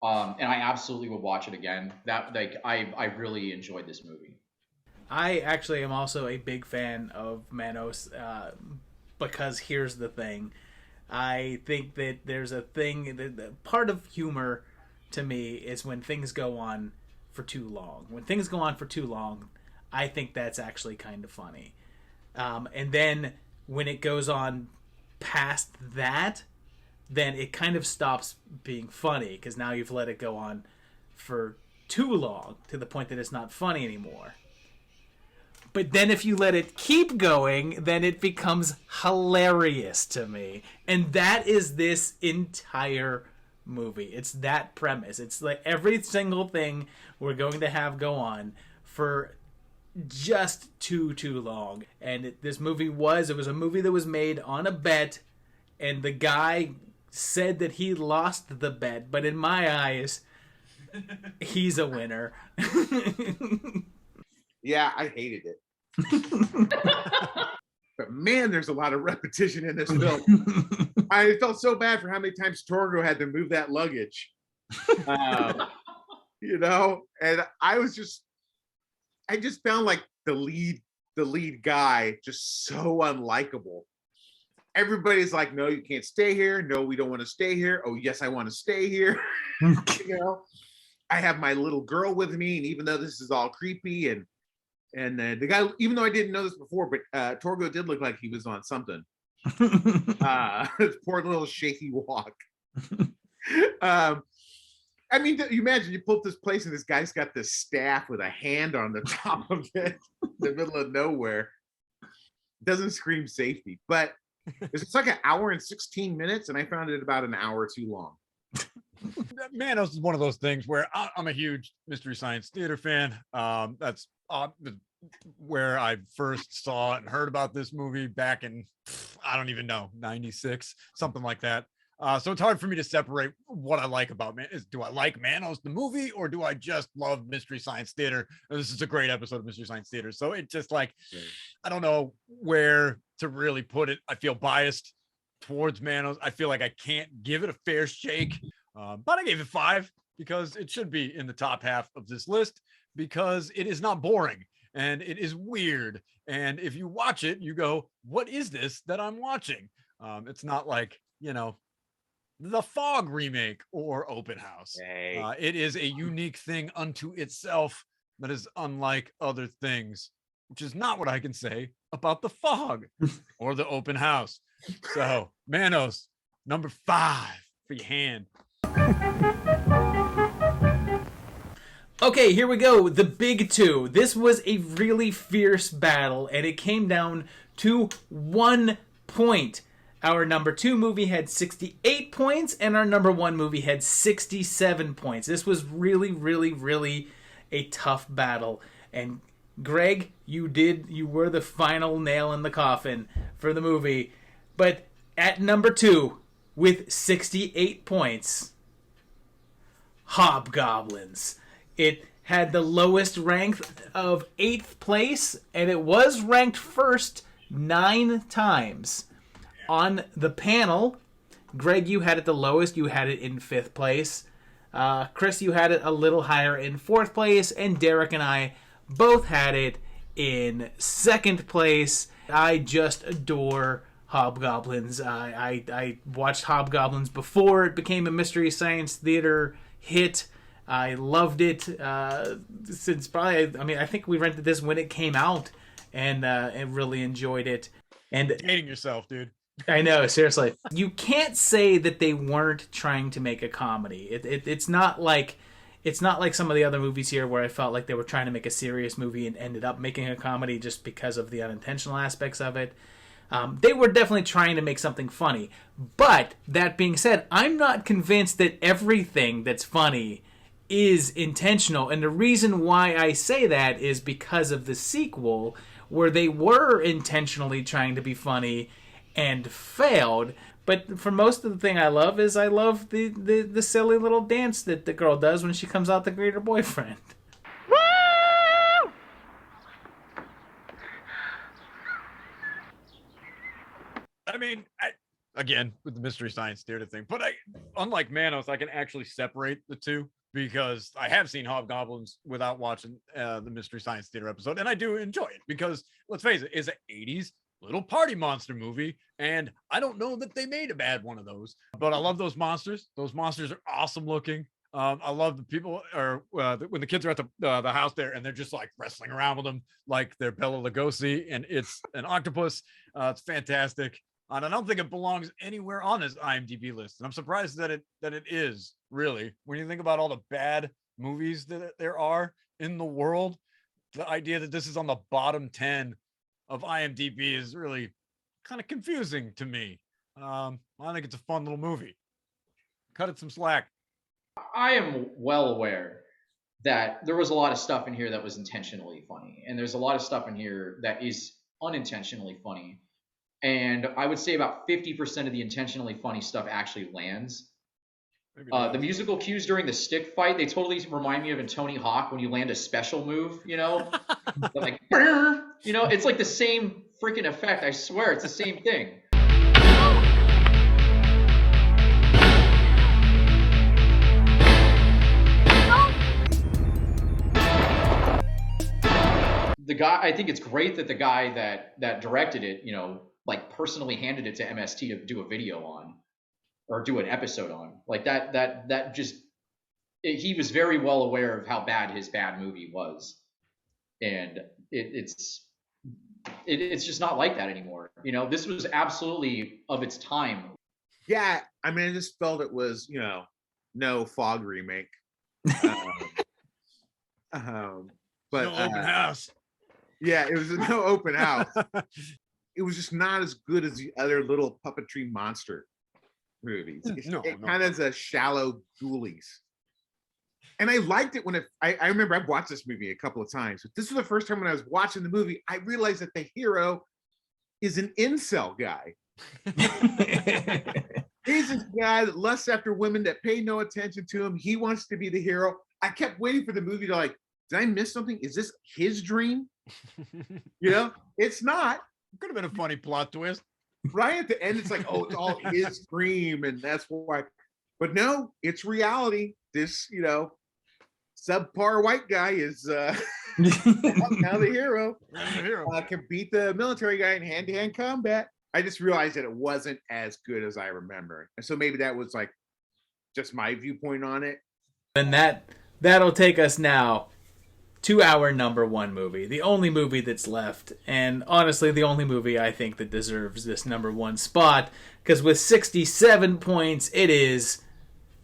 And I absolutely would watch it again. I really enjoyed this movie. I actually am also a big fan of Manos because here's the thing. I think that there's a thing that part of humor to me is when things go on for too long. When things go on for too long, I think that's actually kind of funny. And then when it goes on past that, then it kind of stops being funny because now you've let it go on for too long to the point that it's not funny anymore. But then if you let it keep going, then it becomes hilarious to me. And that is this entire movie. It's that premise. It's like every single thing we're going to have go on for just too long. And this movie was a movie that was made on a bet, and the guy said that he lost the bet, but in my eyes, he's a winner. Yeah, I hated it. But man, there's a lot of repetition in this film. I felt so bad for how many times Torgo had to move that luggage. And I just found like the lead guy just so unlikable. Everybody's like, no, you can't stay here. No, we don't want to stay here. Oh, yes, I want to stay here. I have my little girl with me, and even though this is all creepy, and the guy, even though I didn't know this before, but Torgo did look like he was on something. Poor little shaky walk. I mean, you imagine you pull up this place and this guy's got this staff with a hand on the top of it in the middle of nowhere. Doesn't scream safety, but it's like an hour and 16 minutes, and I found it about an hour too long. Manos is one of those things where I'm a huge Mystery Science Theater fan. That's where I first saw it and heard about this movie back in, I don't even know, 96, something like that. So it's hard for me to separate what I like about do I like Manos the movie, or do I just love Mystery Science Theater? This is a great episode of Mystery Science Theater. So it's just like, I don't know where to really put it. I feel biased towards Manos. I feel like I can't give it a fair shake, but I gave it 5 because it should be in the top half of this list because it is not boring and it is weird. And if you watch it, you go, what is this that I'm watching? It's not like, the Fog remake or Open House. Hey. It is a unique thing unto itself that is unlike other things, which is not what I can say about the Fog or the Open House. So, Manos, number 5 for your hand. Okay, here we go. The big two. This was a really fierce battle, and it came down to 1 point. Our number 2 movie had 68 points, and our number 1 movie had 67 points. This was really, really, really a tough battle. And Greg, you were the final nail in the coffin for the movie. But at number 2, with 68 points, Hobgoblins. It had the lowest rank of 8th place, and it was ranked first 9 times. On the panel, Greg, you had it the lowest. You had it in 5th place. Chris, you had it a little higher in 4th place, and Derek and I both had it in 2nd place. I just adore Hobgoblins. I watched Hobgoblins before it became a Mystery Science Theater hit. I loved it since probably, I mean, I think we rented this when it came out and really enjoyed it. And Hating yourself, dude. I know, seriously. You can't say that they weren't trying to make a comedy. It's not like some of the other movies here where I felt like they were trying to make a serious movie and ended up making a comedy just because of the unintentional aspects of it. They were definitely trying to make something funny. But that being said, I'm not convinced that everything that's funny is intentional. And the reason why I say that is because of the sequel, where they were intentionally trying to be funny and failed. But for most of the thing I love the silly little dance that the girl does when she comes out to greet her boyfriend. I mean, again, with the Mystery Science Theater thing, but unlike Manos, I can actually separate the two because I have seen Hobgoblins without watching the Mystery Science Theater episode, and I do enjoy it because, let's face it, it's an 80s little party monster movie, and I don't know that they made a bad one of those, but I love those monsters. Those monsters are awesome looking. I love the people, or when the kids are at the house there, and they're just like wrestling around with them like they're Bela Lugosi, and it's an octopus. It's fantastic, and I don't think it belongs anywhere on his IMDb list. And I'm surprised that it is, really, when you think about all the bad movies that there are in the world. The idea that this is on the bottom 10 of IMDb is really kind of confusing to me. I think it's a fun little movie. Cut it some slack. I am well aware that there was a lot of stuff in here that was intentionally funny, and there's a lot of stuff in here that is unintentionally funny. And I would say about 50% of the intentionally funny stuff actually lands. The musical cues during the stick fight, they totally remind me of in Tony Hawk when you land a special move, you know? Like, you know, it's like the same freaking effect. I swear, it's the same thing. The guy, I think it's great that the guy that directed it, you know, like personally handed it to MST to do a video on or do an episode on. Like that just, he was very well aware of how bad his bad movie was. And it's just not like that anymore. You know, this was absolutely of its time. Yeah, I mean, I just felt it was, you know, no Fog remake. But no open house. Yeah, it was no open house. It was just not as good as the other little puppetry monster movies. It kind of is a shallow Ghoulies. And I liked it when I remember I've watched this movie a couple of times, but this was the first time when I was watching the movie, I realized that the hero is an incel guy. He's this guy that lusts after women that pay no attention to him. He wants to be the hero. I kept waiting for the movie to like, did I miss something? Is this his dream? You know, it's not. Could have been a funny plot twist. Right at the end, it's like, oh, it's all his dream, and that's why. But no, it's reality. This, you know, subpar white guy is now the hero. Can beat the military guy in hand-to-hand combat. I just realized that it wasn't as good as I remember, and so maybe that was like just my viewpoint on it. And that'll take us now to our number one movie, the only movie that's left, and honestly the only movie I think that deserves this number one spot, because with 67 points it is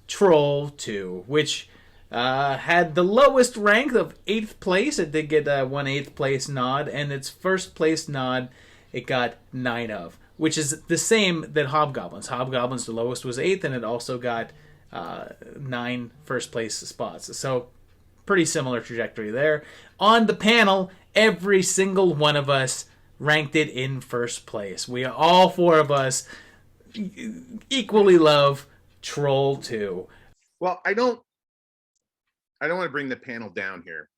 Troll 2, which had the lowest rank of 8th place. It did get a 1/8 place nod, and its first place nod it got 9 of, which is the same that Hobgoblins. Hobgoblins, the lowest was 8th, and it also got 9 first place spots. So pretty similar trajectory there. On the panel, every single one of us ranked it in first place. We all four of us equally love Troll 2. Well, I don't want to bring the panel down here,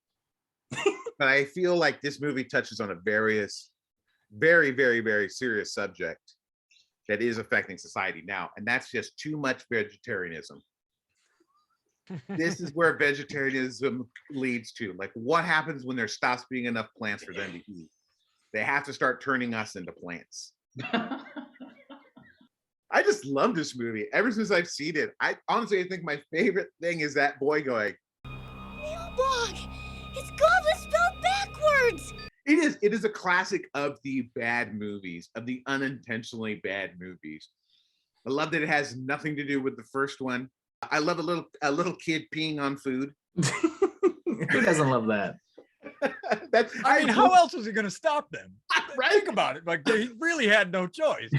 but I feel like this movie touches on a very, very serious subject that is affecting society now, and that's just too much vegetarianism. This is where vegetarianism leads to. Like, what happens when there stops being enough plants for them to eat? They have to start turning us into plants. I just love this movie. Ever since I've seen it, I think my favorite thing is that boy going, Neilbog! It's Goblin spelled backwards! It is a classic of the bad movies, of the unintentionally bad movies. I love that it has nothing to do with the first one. I love a little kid peeing on food. Who doesn't love that? I mean, how else was he going to stop them? Right? Think about it. Like, they really had no choice.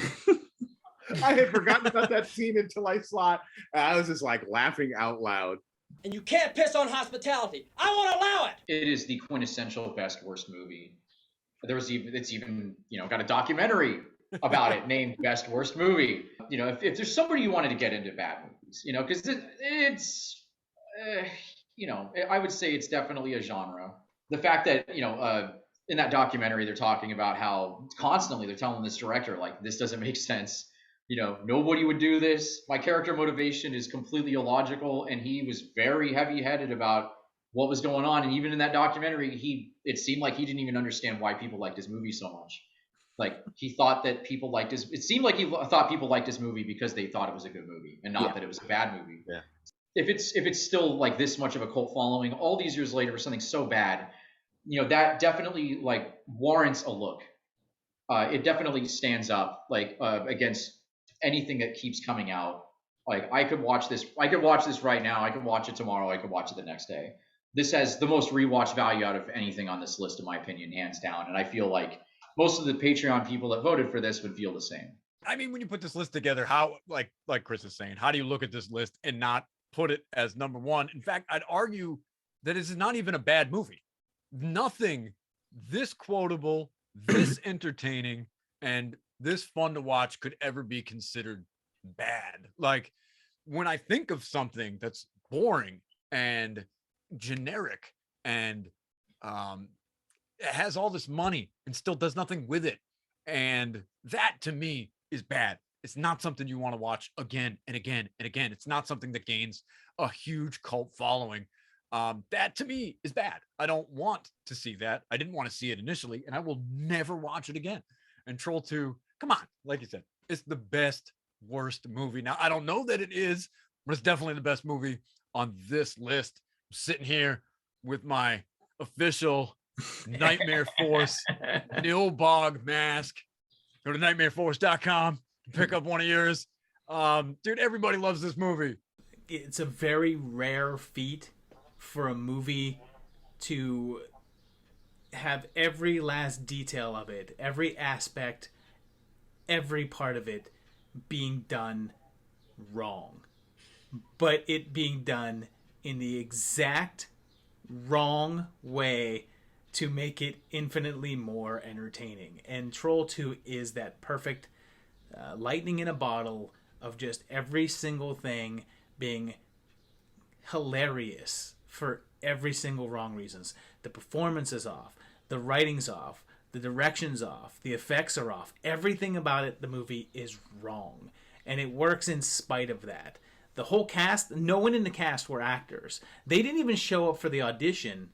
I had forgotten about that scene until I saw it. I was just like laughing out loud. And you can't piss on hospitality. I won't allow it. It is the quintessential best worst movie. It's even got a documentary about it named Best Worst Movie. If there's somebody you wanted to get into bad movies, because it's I would say it's definitely a genre. The fact that in that documentary they're talking about how constantly they're telling this director, like, this doesn't make sense. Nobody would do this. My character motivation is completely illogical, and he was very heavy-headed about what was going on. And even in that documentary, it seemed like he didn't even understand why people liked his movie so much. Like, he thought that people liked it seemed like he thought people liked his movie because they thought it was a good movie and not that it was a bad movie. Yeah. If it's still like this much of a cult following all these years later for something so bad, that definitely like warrants a look. It definitely stands up against anything that keeps coming out. Like, I could watch this right now. I could watch it tomorrow. I could watch it the next day. This has the most rewatch value out of anything on this list, in my opinion, hands down. And I feel like most of the Patreon people that voted for this would feel the same. I mean, when you put this list together, how, like Chris is saying, how do you look at this list and not put it as number one? In fact, I'd argue that it's not even a bad movie. Nothing this quotable, this entertaining, and this fun to watch could ever be considered bad. Like, when I think of something that's boring and generic and it has all this money and still does nothing with it, and that to me is bad. It's not something you want to watch again and again and again. It's not something that gains a huge cult following. That to me is bad. I don't want to see that. I didn't want to see it initially, and I will never watch it again. And Troll 2, come on, like you said, it's the best worst movie. Now, I don't know that it is, but it's definitely the best movie on this list. I'm sitting here with my official Nightmare Force Nilbog mask. Go to nightmareforce.com, pick up one of yours. Dude, everybody loves this movie. It's a very rare feat for a movie to have every last detail of it, every aspect, every part of it being done wrong, but it being done in the exact wrong way to make it infinitely more entertaining. And Troll 2 is that perfect lightning in a bottle of just every single thing being hilarious for every single wrong reasons. The performance is off, the writing's off, the direction's off, the effects are off. Everything about it, the movie, is wrong. And it works in spite of that. The whole cast, no one in the cast were actors. They didn't even show up for the audition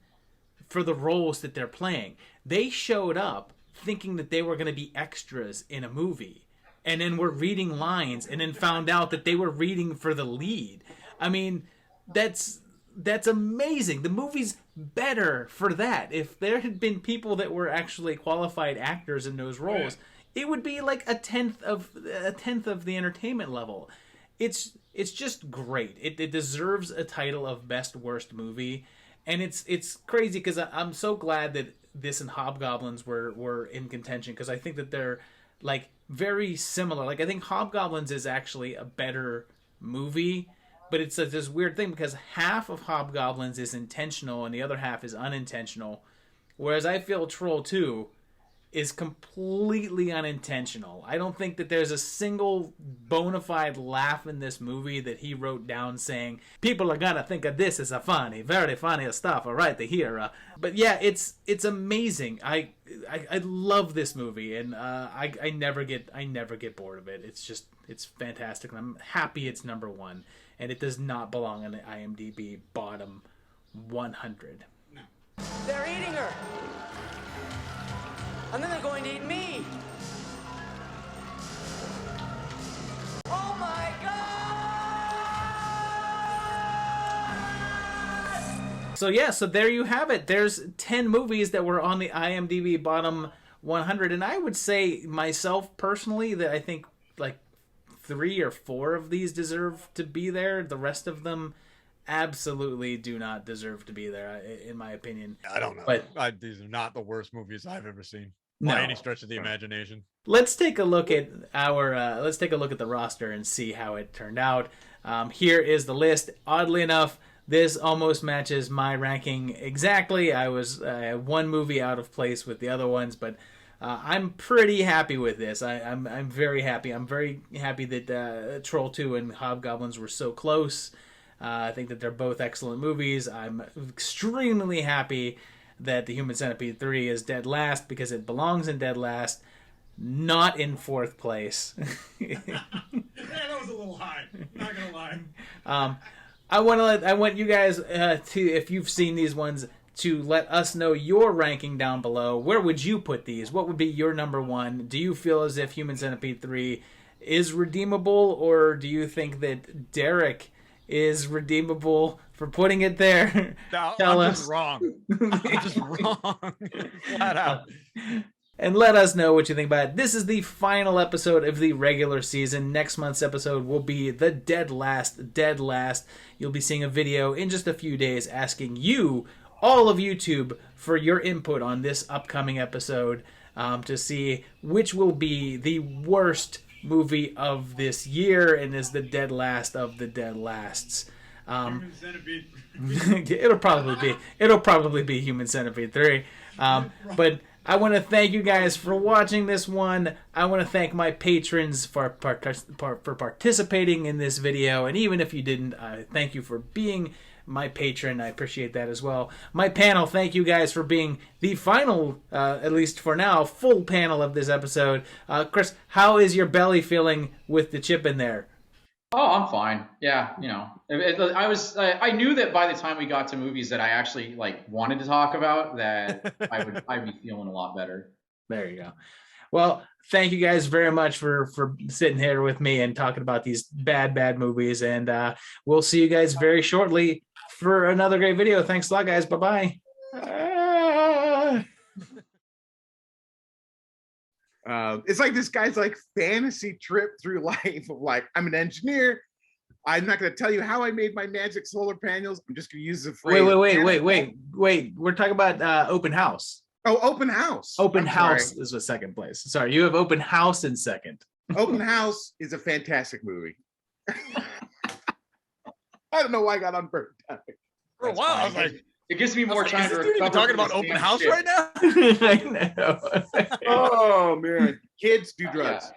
for the roles that they're playing. They showed up thinking that they were going to be extras in a movie, and then were reading lines, and then found out that they were reading for the lead. I mean, that's amazing. The movie's better for that. If there had been people that were actually qualified actors in those roles, it would be like a tenth of the entertainment level. It's just great. It deserves a title of best worst movie, and it's crazy because I'm so glad that this and Hobgoblins were in contention, because I think that they're like very similar. Like, I think Hobgoblins is actually a better movie, but it's this weird thing because half of Hobgoblins is intentional and the other half is unintentional, whereas I feel Troll 2 is completely unintentional. I don't think that there's a single bona fide laugh in this movie that he wrote down saying, people are gonna think of this as a funny, very funny stuff, all right, to hear. But yeah, it's amazing. I love this movie, and I never get bored of it. It's fantastic, and I'm happy it's number one. and it does not belong on the IMDb bottom 100. They're eating her. And then they're going to eat me. Oh my God! So yeah, so there you have it. There's 10 movies that were on the IMDb bottom 100, and I would say myself personally that I think like 3 or 4 of these deserve to be there. The rest of them absolutely do not deserve to be there, in my opinion. I don't know, but these are not the worst movies I've ever seen No. by any stretch of the imagination. Let's take a look at the roster and see how it turned out. Here is the list. Oddly enough, this almost matches my ranking exactly. I was one movie out of place with the other ones, but I'm pretty happy with this. I'm very happy. I'm very happy that Troll 2 and Hobgoblins were so close. I think that they're both excellent movies. I'm extremely happy that The Human Centipede 3 is dead last because it belongs in dead last, not in 4th place. Yeah, that was a little high. Not gonna lie. I want you guys to, if you've seen these ones, to let us know your ranking down below. Where would you put these? What would be your number 1? Do you feel as if Human Centipede 3 is redeemable, or do you think that Derek is redeemable for putting it there? No, Tell I'm us. just wrong. I'm just wrong. Flat out. And let us know what you think about it. This is the final episode of the regular season. Next month's episode will be the dead last. You'll be seeing a video in just a few days asking you, all of YouTube, for your input on this upcoming episode, to see which will be the worst movie of this year and is the dead last of the dead lasts. Human Centipede. It'll probably be Human Centipede 3. But I want to thank you guys for watching this one. I want to thank my patrons for participating in this video, and even if you didn't, thank you for being my patron. I appreciate that as well. My panel, thank you guys for being the final, at least for now, full panel of this episode. Chris, how is your belly feeling with the chip in there? Oh, I'm fine. Yeah, I knew that by the time we got to movies that I actually wanted to talk about, that I'd be feeling a lot better. There you go. Well, thank you guys very much for sitting here with me and talking about these bad movies, and we'll see you guys very shortly for another great video. Thanks a lot, guys. Bye-bye. It's like this guy's fantasy trip through life of I'm an engineer. I'm not going to tell you how I made my magic solar panels. I'm just going to use the phrase. Wait. We're talking about Open House. Oh, Open House. Open House is with second place. Sorry, you have Open House in second. Open House is a fantastic movie. I don't know why I got on bird. For a while, I was like, it gives me more time to recover. Even talking about Open House right now? I know. Oh man, kids do drugs. Yeah.